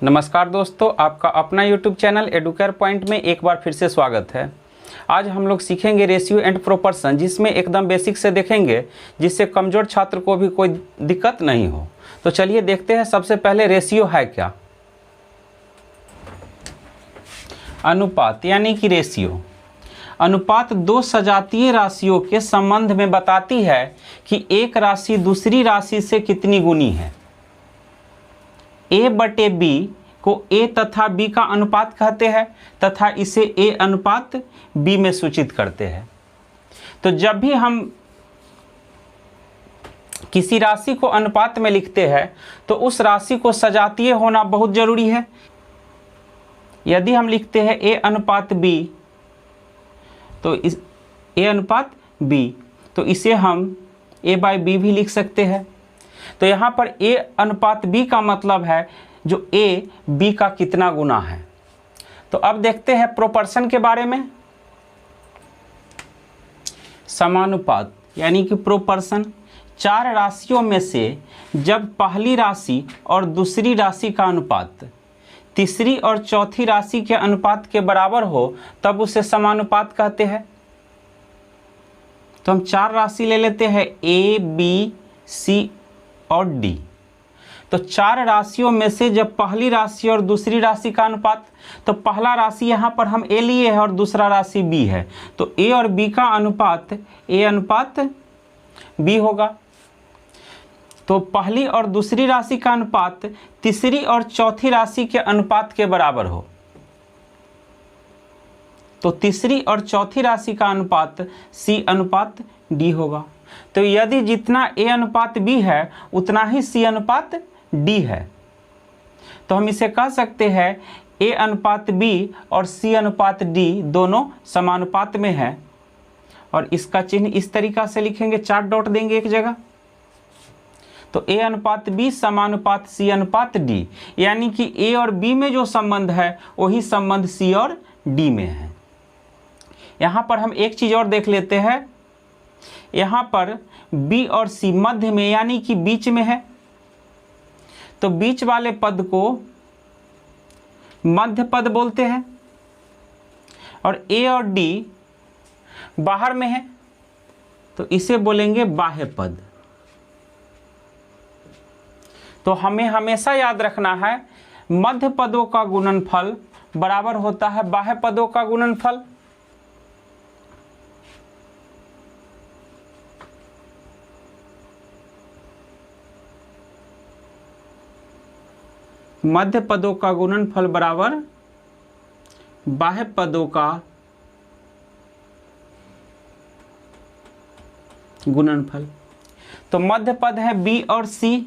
नमस्कार दोस्तों, आपका अपना YouTube चैनल एडुकेयर पॉइंट में एक बार फिर से स्वागत है। आज हम लोग सीखेंगे रेशियो एंड प्रोपोर्शन, जिसमें एकदम बेसिक से देखेंगे, जिससे कमज़ोर छात्र को भी कोई दिक्कत नहीं हो। तो चलिए देखते हैं। सबसे पहले रेशियो है क्या? अनुपात यानी कि रेशियो। अनुपात दो सजातीय राशियों के संबंध में बताती है कि एक राशि दूसरी राशि से कितनी गुनी है। A/B को A तथा B का अनुपात कहते हैं तथा इसे A अनुपात B में सूचित करते हैं। तो जब भी हम किसी राशि को अनुपात में लिखते हैं तो उस राशि को सजातीय होना बहुत जरूरी है। यदि हम लिखते हैं A अनुपात B, तो इस A अनुपात B, तो इसे हम A/B भी लिख सकते हैं। तो यहाँ पर A अनुपात B का मतलब है जो A B का कितना गुना है। तो अब देखते हैं प्रोपोर्शन के बारे में। समानुपात यानी कि प्रोपोर्शन, चार राशियों में से जब पहली राशि और दूसरी राशि का अनुपात तीसरी और चौथी राशि के अनुपात के बराबर हो तब उसे समानुपात कहते हैं। तो हम चार राशि ले लेते हैं A, B, C और D। तो चार राशियों में से जब पहली राशि और दूसरी राशि का अनुपात, तो पहला राशि यहाँ पर हम A लिए हैं और दूसरा राशि B है, तो A और B का अनुपात A अनुपात B होगा। तो पहली और दूसरी राशि का अनुपात तीसरी और चौथी राशि के अनुपात के बराबर हो, तो तीसरी और चौथी राशि का अनुपात C अनुपात D होगा। तो यदि जितना A अनुपात B है उतना ही C अनुपात D है, तो हम इसे कह सकते हैं A अनुपात B और C अनुपात D दोनों समानुपात में है। और इसका चिन्ह इस तरीका से लिखेंगे, 4 डॉट देंगे एक जगह। तो A अनुपात B समानुपात C अनुपात D, यानी कि A और B में जो संबंध है वही संबंध C और D में है। यहाँ पर हम एक चीज़ और देख लेते हैं। यहाँ पर B और C मध्य में यानी कि बीच में है, तो बीच वाले पद को मध्य पद बोलते हैं। और A और D बाहर में है तो इसे बोलेंगे बाह्य पद। तो हमें हमेशा याद रखना है मध्य पदों का गुणनफल बराबर होता है बाह्य पदों का गुणनफल। मध्य पदों का गुणनफल बराबर बाह्य पदों का गुणनफल। तो मध्य पद है B और C,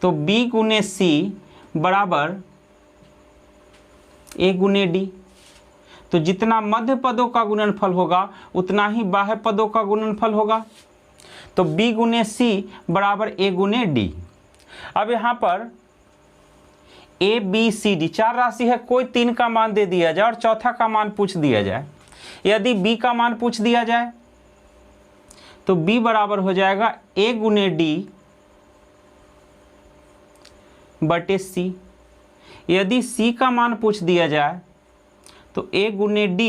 तो B गुने C बराबर A गुने D। तो जितना मध्य पदों का गुणनफल होगा उतना ही बाह्य पदों का गुणनफल होगा। तो B गुने C बराबर A गुने D। अब यहाँ पर A, B, C, D चार राशि है, कोई 3 का मान दे दिया जाए और चौथा का मान पूछ दिया जाए। यदि B का मान पूछ दिया जाए तो B बराबर हो जाएगा A गुने D बटे C। यदि C का मान पूछ दिया जाए तो A गुने D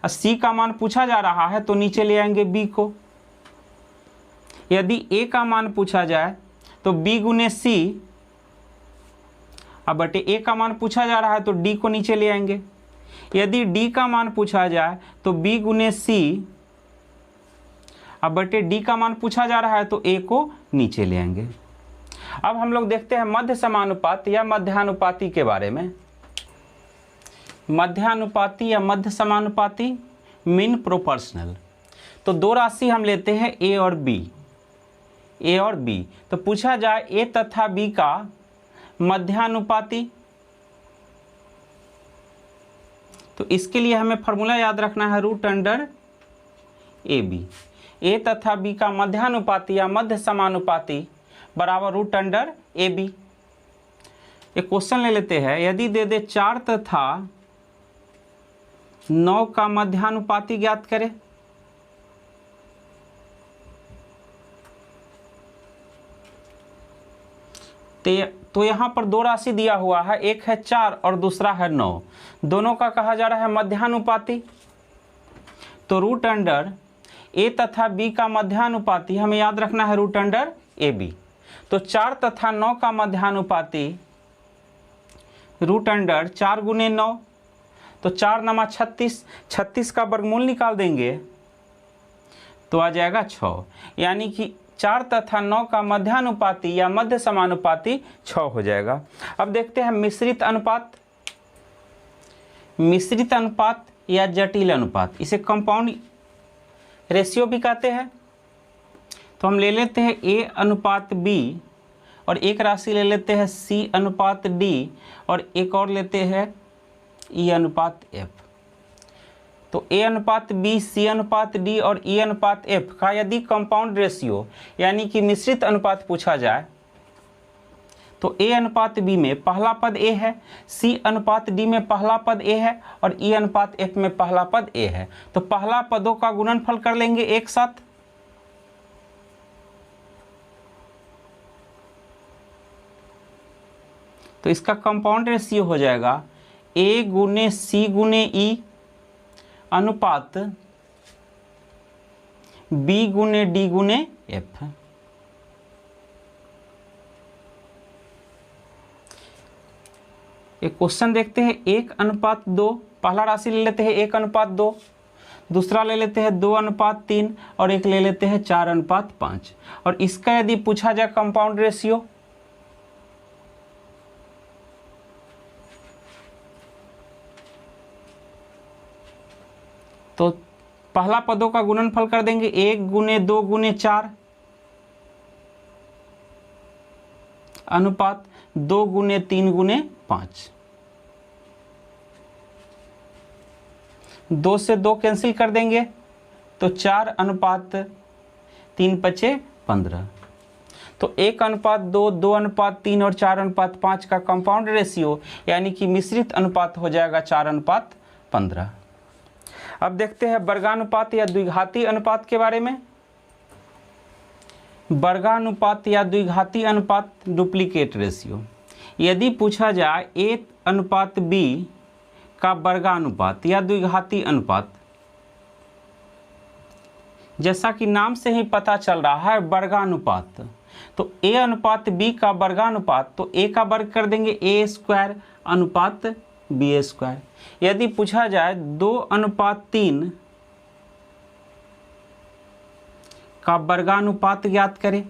और C का मान पूछा जा रहा है तो नीचे ले आएंगे B को। यदि A का मान पूछा जाए तो B गुने C अब बटे A का मान पूछा जा रहा है तो D को नीचे ले आएंगे। यदि D का मान पूछा जाए तो B गुने C अब बटे D का मान पूछा जा रहा है तो A को नीचे ले आएंगे। अब हम लोग देखते हैं मध्य समानुपात या मध्यानुपाती के बारे में। मध्यानुपाती या मध्य समानुपाती मीन प्रोपोर्शनल। तो दो राशि हम लेते हैं A और B। तो पूछा जाए A तथा B का मध्यानुपाती, तो इसके लिए हमें फॉर्मूला याद रखना है √AB। A तथा B का मध्यानुपाती या मध्य समानुपाती बराबर √AB। एक क्वेश्चन ले लेते हैं। यदि दे दे 4 तथा 9 का मध्यानुपाती ज्ञात करें, तो यहाँ पर दो राशि दिया हुआ है, एक है 4 और दूसरा है 9। दोनों का कहा जा रहा है मध्यानुपाती। तो रूट अंडर ए तथा बी का मध्यानुपाती हमें याद रखना है रूट अंडर ए बी। तो 4 तथा 9 का मध्यानुपाती रूट अंडर 4 गुने 9, तो 4 नमा 36, 36 का वर्गमूल निकाल देंगे तो आ जाएगा 6। यानी कि 4 तथा 9 का मध्यानुपाती या मध्य समानुपाती 6 हो जाएगा। अब देखते हैं मिश्रित अनुपात। मिश्रित अनुपात या जटिल अनुपात, इसे कंपाउंड रेशियो भी कहते हैं। तो हम ले लेते हैं A अनुपात B और एक राशि ले लेते हैं C अनुपात D और एक और लेते हैं E अनुपात F। तो A अनुपात B, C अनुपात D और E अनुपात F का यदि कंपाउंड रेशियो यानी कि मिश्रित अनुपात पूछा जाए तो A अनुपात B में पहला पद A है, C अनुपात D में पहला पद A है और E अनुपात F में पहला पद A है। तो पहला पदों का गुणनफल कर लेंगे एक साथ। तो इसका कंपाउंड रेशियो हो जाएगा A गुने C गुने E अनुपात B गुने D गुने F। एक क्वेश्चन देखते हैं 1 अनुपात 2। पहला राशि ले लेते हैं 1 अनुपात 2, दूसरा ले लेते हैं 2 अनुपात 3 और एक ले लेते हैं 4 अनुपात 5। और इसका यदि पूछा जाए कंपाउंड रेशियो तो पहला पदों का गुणनफल कर देंगे 1 गुने 2 गुने 4 अनुपात 2 गुने 3 गुने 5। 2 से 2 कैंसिल कर देंगे तो 4 अनुपात 3 पचे 15। तो 1 अनुपात 2, 2 अनुपात 3 और 4 अनुपात 5 का कंपाउंड रेशियो यानी कि मिश्रित अनुपात हो जाएगा 4 अनुपात 15। अब देखते हैं वर्गानुपात या द्विघाती अनुपात के बारे में। वर्गानुपात या द्विघाती अनुपात डुप्लीकेट रेशियो। यदि पूछा जाए A अनुपात B का वर्गानुपात या द्विघाती अनुपात, जैसा कि नाम से ही पता चल रहा है वर्गानुपात, तो A अनुपात B का वर्गानुपात तो A का वर्ग कर देंगे A स्क्वायर अनुपात B स्क्वायर। यदि पूछा जाए 2 अनुपात 3 का वर्गानुपात ज्ञात करें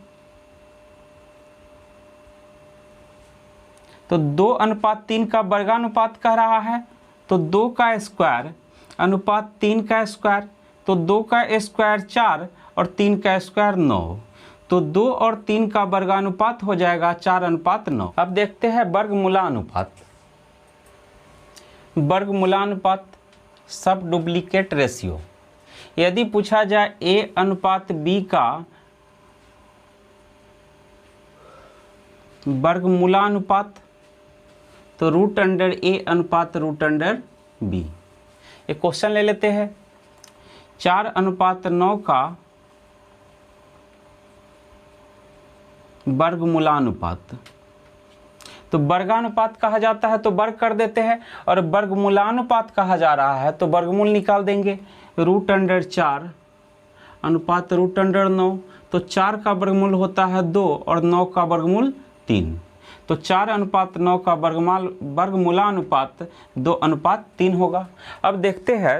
तो 2 अनुपात 3 का वर्गानुपात कह रहा है तो 2 का स्क्वायर अनुपात 3 का स्क्वायर, तो 2 का स्क्वायर 4 और 3 का स्क्वायर 9। तो 2 और 3 का वर्गानुपात हो जाएगा 4 अनुपात 9। अब देखते हैं वर्गमूलानुपात। वर्गमूलानुपात सब डुप्लीकेट रेशियो। यदि पूछा जाए A अनुपात B का वर्गमूलानुपात तो रूट अंडर A अनुपात रूट अंडर B। एक क्वेश्चन ले लेते हैं 4 अनुपात 9 का वर्गमूलानुपात। तो वर्गानुपात कहा जाता है तो वर्ग कर देते हैं और वर्गमूलानुपात कहा जा रहा है तो वर्गमूल निकाल देंगे। रूट अंडर 4 अनुपात रूट अंडर 9, तो 4 का वर्गमूल होता है 2 और 9 का वर्गमूल 3। तो 4 अनुपात 9 का वर्गमूलानुपात 2 अनुपात 3 होगा। अब देखते हैं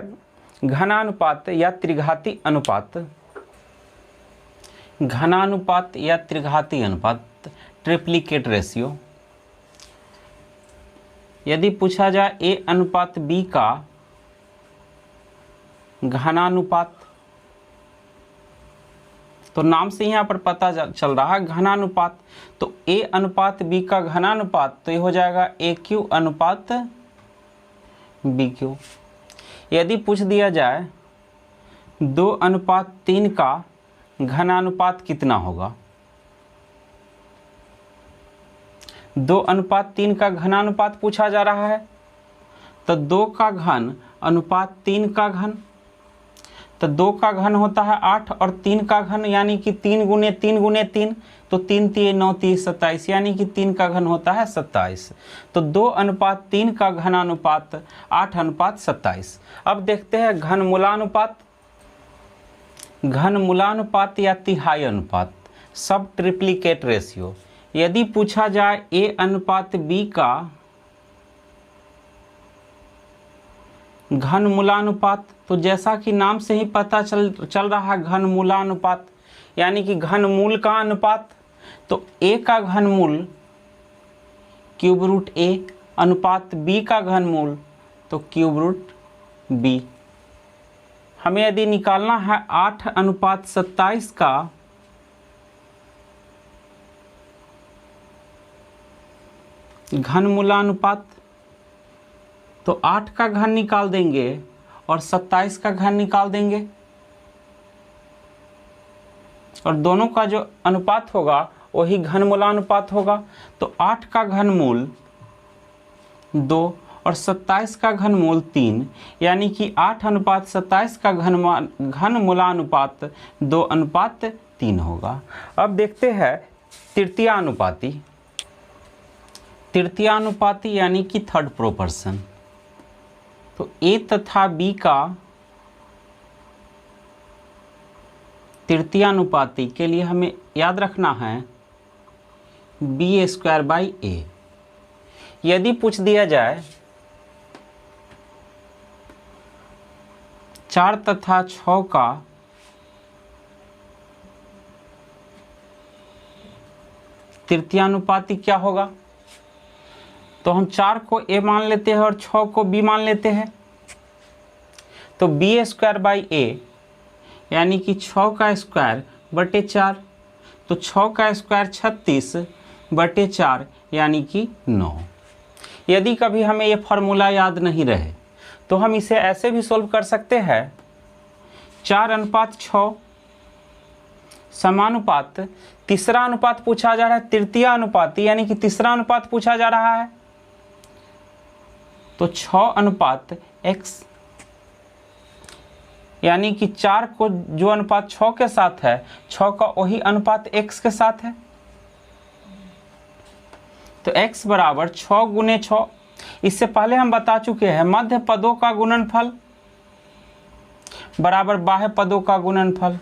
घनानुपात या त्रिघाती अनुपात। घनानुपात या त्रिघाती अनुपात ट्रिप्लिकेट रेशियो। यदि पूछा जाए A अनुपात B का घनानुपात तो नाम से यहाँ पर पता चल रहा है घनानुपात, तो A अनुपात B का घनानुपात तो ये हो जाएगा AQ अनुपात BQ। यदि पूछ दिया जाए 2 अनुपात 3 का घनानुपात कितना होगा, 2 अनुपात 3 का घनानुपात पूछा जा रहा है तो 2 का घन अनुपात 3 का घन, तो 2 का घन होता है 8 और 3 का घन यानी कि 3 गुने 3 गुने 3, तो 3 3 9 3 27 यानी कि 3 का घन होता है 27। तो 2:3 का घनानुपात 8:27। अब देखते हैं घनमूलानुपात। घनमूलानुपात या तिहाई अनुपात, सब ट्रिप्लिकेट रेशियो। यदि पूछा जाए A/B का घनमूलानुपात, तो जैसा कि नाम से ही पता चल रहा है घनमूलानुपात यानी कि घनमूल का अनुपात। तो A का घनमूल क्यूब रूट A अनुपात B का घनमूल तो क्यूब रूट B। हमें यदि निकालना है 8:27 का घनमूलानुपात, तो 8 का घन निकाल देंगे और 27 का घन निकाल देंगे और दोनों का जो अनुपात होगा वही घनमूलानुपात होगा। तो 8 का घनमूल 2 और 27 का घनमूल 3 यानी कि 8:27 का घनमूलानुपात 2:3 होगा। अब देखते हैं तृतीयानुपाती। तृतीयानुपाती यानी कि थर्ड प्रोपोर्शन। तो A तथा B का तृतीयानुपाती के लिए हमें याद रखना है B²/A। यदि पूछ दिया जाए 4 तथा 6 का तृतीयानुपाती क्या होगा, तो हम 4 को A मान लेते हैं और 6 को B मान लेते हैं। तो B²/A यानी कि 6 का स्क्वायर बटे 4, तो 6 का स्क्वायर 36 बटे 4 यानी कि 9। यदि कभी हमें ये फार्मूला याद नहीं रहे तो हम इसे ऐसे भी सोल्व कर सकते हैं। 4:6 समानुपात, तीसरा अनुपात पूछा जा रहा है, तृतीय अनुपात यानी कि तीसरा अनुपात पूछा जा रहा है, तो 6:x यानी कि 4 को जो अनुपात 6 के साथ है 6 का वही अनुपात x के साथ है। तो x बराबर 6 गुने 6। इससे पहले हम बता चुके हैं मध्य पदों का गुणनफल बराबर बाह्य पदों का गुणनफल।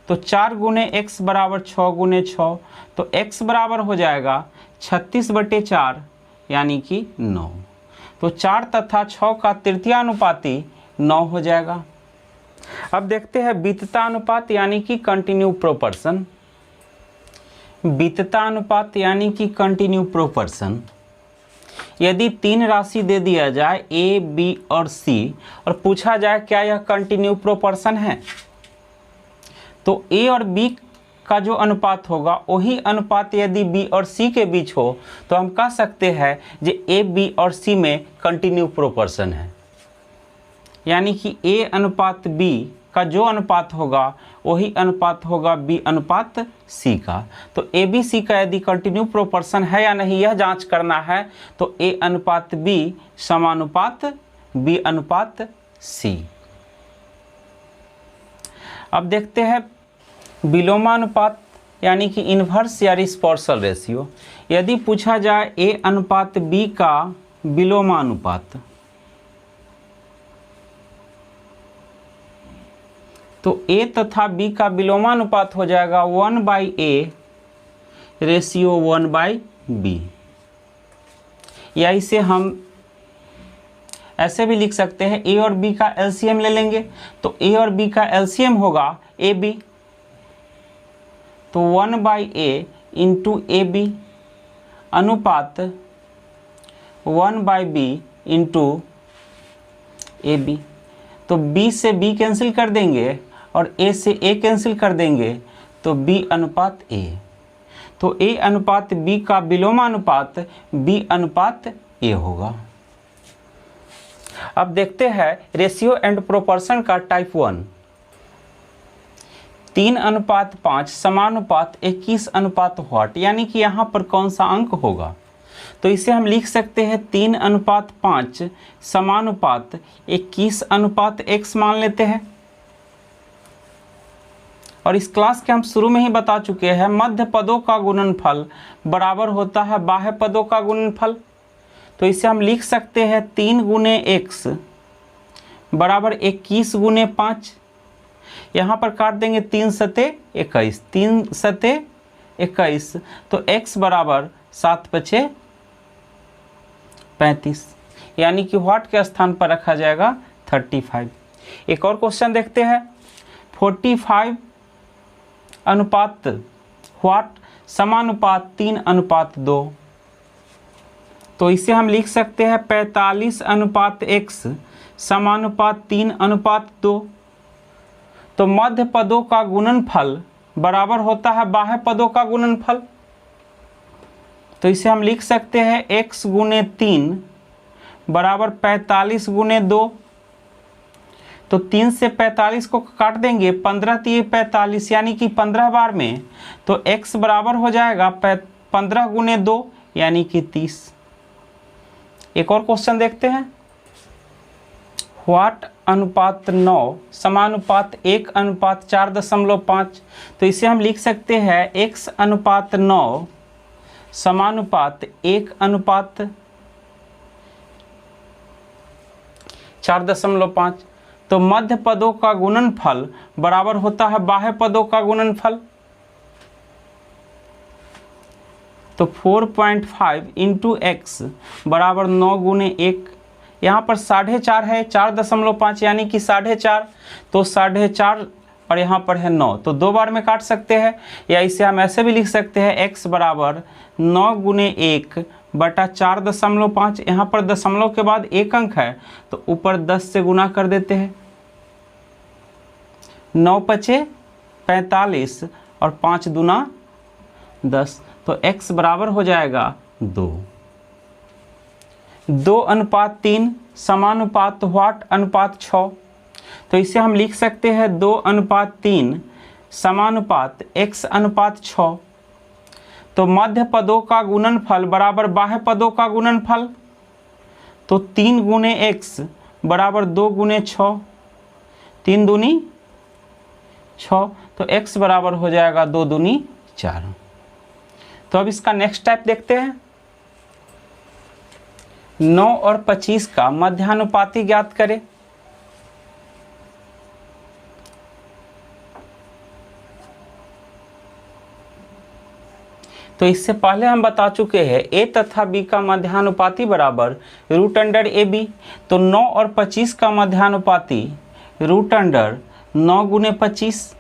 तो 4 गुने x बराबर 6 गुने 6, तो x बराबर हो जाएगा 36/4 यानी कि 9। तो 4 तथा 6 का तृतीयानुपाती 9 हो जाएगा। अब देखते हैं बीतता अनुपात यानी कि कंटिन्यू प्रोपोर्शन। बीतता अनुपात यानी कि कंटिन्यू प्रोपोर्शन। यदि 3 राशि दे दिया जाए A, B और C और पूछा जाए क्या यह कंटिन्यू प्रोपोर्शन है, तो A और B का जो अनुपात होगा वही अनुपात यदि B और C के बीच हो तो हम कह सकते हैं कि A, B और C में कंटिन्यू प्रोपोर्शन है। यानी कि A/B का जो अनुपात होगा वही अनुपात होगा B/C का। तो ABC का यदि कंटिन्यू प्रोपोर्शन है या नहीं यह जांच करना है तो A/B समानुपात B/C। अब देखते हैं विलोमानुपात यानी कि इन्वर्स या रिस्पर्सल रेशियो। यदि पूछा जाए A/B का विलोमानुपात, तो A तथा B का विलोमानुपात हो जाएगा 1/A रेशियो 1/B। या इसे हम ऐसे भी लिख सकते हैं A और B का एलसीएम ले लेंगे, तो A और B का एलसीएम होगा AB, तो 1/A इंटू AB अनुपात 1/B इंटू AB। तो B से B कैंसिल कर देंगे और A से A कैंसिल कर देंगे तो B/A। तो A/B का विलोमानुपात B/A होगा। अब देखते हैं रेशियो एंड प्रोपोर्शन का टाइप 1। 3:5 समानुपात 21:8, यानी कि यहाँ पर कौन सा अंक होगा, तो इसे हम लिख सकते हैं 3:5 समानुपात 21:x मान लेते हैं। और इस क्लास के हम शुरू में ही बता चुके हैं मध्य पदों का गुणनफल बराबर होता है बाह्य पदों का गुणनफल। तो इसे हम लिख सकते हैं 3 गुने x बराबर 21 गुने 5। यहाँ पर काट देंगे 3 सते 21, 3 सते 21, तो x बराबर 7 पचे 35, यानी कि व्हाट के स्थान पर रखा जाएगा 35। एक और क्वेश्चन देखते हैं 45 अनुपात व्हाट समानुपात 3:2। तो इसे हम लिख सकते हैं 45 अनुपात x समानुपात 3:2। तो मध्य पदों का गुणनफल बराबर होता है बाह्य पदों का गुणनफल। तो इसे हम लिख सकते हैं x गुने 3 बराबर 45 गुने 2। तो 3 से 45 को काट देंगे, 15 × 45 यानी कि 15 बार में, तो x बराबर हो जाएगा 15 गुने 2 यानी कि 30। एक और क्वेश्चन देखते हैं व्हाट अनुपात 9 समानुपात 1:4.5। तो इसे हम लिख सकते हैं x अनुपात 9 समानुपात 1:4.5। तो मध्य पदों का गुणनफल बराबर होता है बाह्य पदों का गुणनफल। तो 4.5 इंटू x बराबर 9 गुने 1। यहाँ पर 4.5 है, 4.5 यानी कि 4.5, तो 4.5 और यहाँ पर है 9, तो 2 बार में काट सकते हैं, या इसे हम ऐसे भी लिख सकते हैं x बराबर 9 गुने 1 बटा 4.5। यहाँ पर दशमलव के बाद 1 अंक है तो ऊपर 10 से गुना कर देते हैं। 9 पचे 45 और 5 दूना 10, तो x बराबर हो जाएगा 2। 2:3 समानुपात व्हाट अनुपात 6। तो इसे हम लिख सकते हैं 2:3 समानुपात x अनुपात 6। तो मध्य पदों का गुणनफल बराबर बाह्य पदों का गुणनफल। तो 3 गुने x बराबर 2 गुने 6, 3 दूनी 6, तो x बराबर हो जाएगा 2 दूनी 4। तो अब इसका नेक्स्ट टाइप देखते हैं 9 और 25 का मध्यानुपाती ज्ञात करें। तो इससे पहले हम बता चुके हैं a तथा b का मध्यानुपाती बराबर √ab। तो 9 और 25 का मध्यानुपाती √9 गुने 25।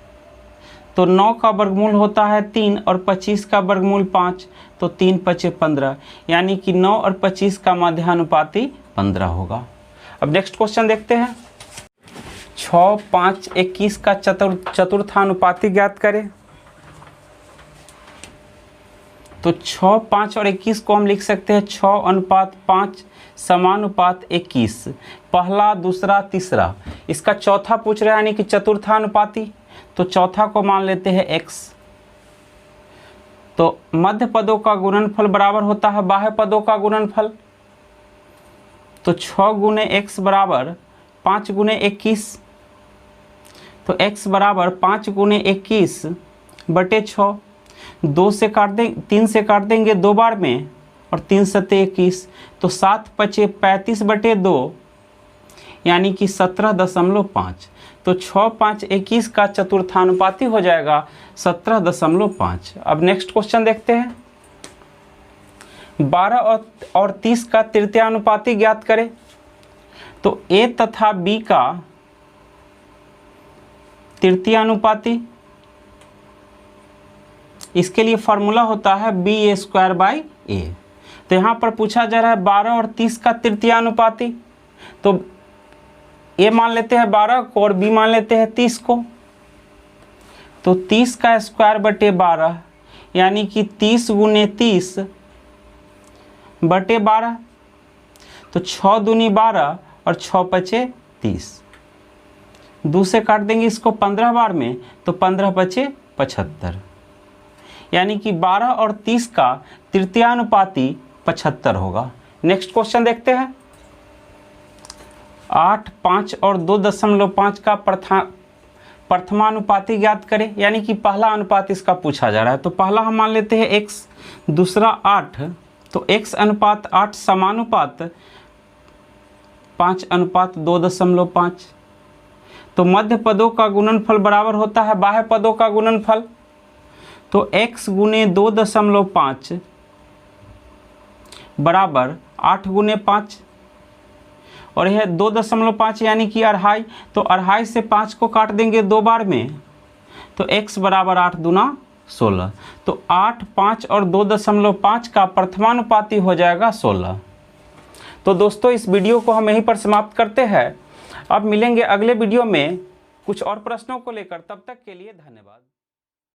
तो 9 का वर्गमूल होता है 3 और 25 का वर्गमूल 5, तो 3 पचे 15, यानी कि 9 और 25 का मध्यानुपाती 15 होगा। अब नेक्स्ट क्वेश्चन देखते हैं 6, 5, 21 का चतुर्थानुपाती ज्ञात करें। तो 6, 5 और 21 को हम लिख सकते हैं 6:5 समानुपात 21। पहला, दूसरा, तीसरा, इसका चौथा पूछ रहा है यानी कि चतुर्थानुपाती, तो चौथा को मान लेते हैं x। तो मध्य पदों का गुणनफल बराबर होता है बाह्य पदों का गुणनफल। तो 6 गुने x बराबर 5 गुने 21। तो x बराबर 5 गुने 21 बटे 6। 2 से काट देंगे, 3 से काट देंगे 2 बार में, और 3 सते 21, तो 7 पचे 35 बटे 2 यानी कि 17.5। तो 6, 5, 21 का चतुर्थानुपाती हो जाएगा 17.5। अब नेक्स्ट क्वेश्चन देखते हैं 12 और 30 का तृतीयानुपाती ज्ञात करें। तो a तथा b का तृतीयानुपाती, इसके लिए फॉर्मूला होता है ba²/a। तो यहाँ पर पूछा जा रहा है 12 और 30 का तृतीयानुपाती। तो a मान लेते हैं 12 को और b मान लेते हैं 30 को। तो 30 का स्क्वायर बटे 12 यानी कि 30 गुने 30 बटे 12। तो 6 दूनी 12 और 6 पचे 30। 2 से काट देंगे इसको 15 बार में, तो 15 पचे 75, यानी कि 12 और 30 का तृतीयानुपाती 75 होगा। नेक्स्ट क्वेश्चन देखते हैं 8, 5 और 2.5 का प्रथमानुपाती ज्ञात करें, यानी कि पहला अनुपात इसका पूछा जा रहा है। तो पहला हम मान लेते हैं x, दूसरा 8, तो x अनुपात 8 समानुपात 5 अनुपात 2.5। तो मध्य पदों का गुणनफल बराबर होता है बाह्य पदों का गुणनफल। तो x गुने 2.5 बराबर 8 गुने 5, और यह 2.5 यानी कि 2.5। तो 2.5 से 5 को काट देंगे 2 बार में, तो x बराबर 8 दूना 16। तो 8, 5 और 2.5 का प्रथमानुपाती हो जाएगा 16। तो दोस्तों इस वीडियो को हम यहीं पर समाप्त करते हैं। अब मिलेंगे अगले वीडियो में कुछ और प्रश्नों को लेकर। तब तक के लिए धन्यवाद।